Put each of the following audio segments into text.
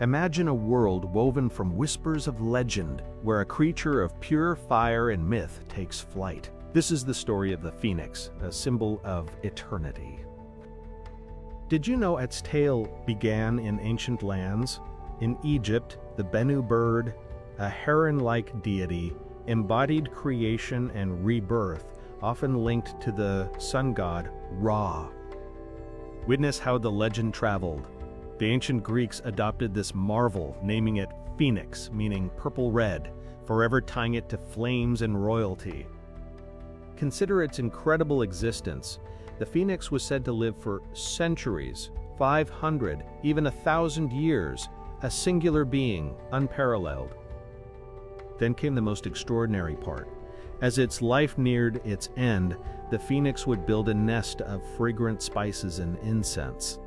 Imagine a world woven from whispers of legend, where a creature of pure fire and myth takes flight. This is the story of the phoenix, a symbol of eternity. Did you know its tale began in ancient lands? In Egypt, the Bennu bird, a heron-like deity, embodied creation and rebirth, often linked to the sun god Ra. Witness how the legend traveled. The ancient Greeks adopted this marvel, naming it phoenix, meaning purple-red, forever tying it to flames and royalty. Consider its incredible existence. The phoenix was said to live for centuries, 500, even 1,000 years, a singular being, unparalleled. Then came the most extraordinary part. As its life neared its end, the phoenix would build a nest of fragrant spices and incense.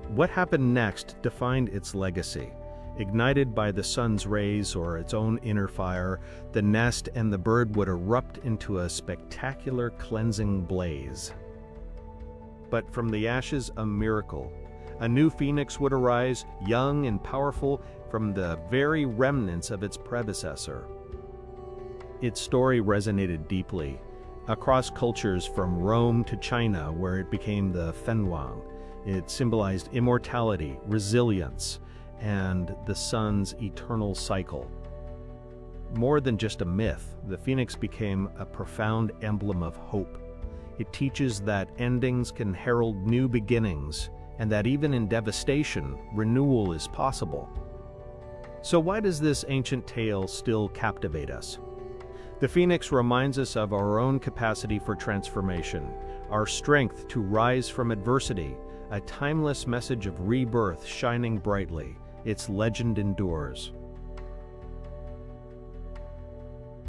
What happened next defined its legacy. Ignited by the sun's rays or its own inner fire, the nest and the bird would erupt into a spectacular cleansing blaze. But from the ashes, a miracle. A new phoenix would arise, young and powerful, from the very remnants of its predecessor. Its story resonated deeply, across cultures from Rome to China, where it became the Fenwang. It symbolized immortality, resilience, and the sun's eternal cycle. More than just a myth, the phoenix became a profound emblem of hope. It teaches that endings can herald new beginnings, and that even in devastation, renewal is possible. So why does this ancient tale still captivate us? The phoenix reminds us of our own capacity for transformation, our strength to rise from adversity, a timeless message of rebirth shining brightly. Its legend endures.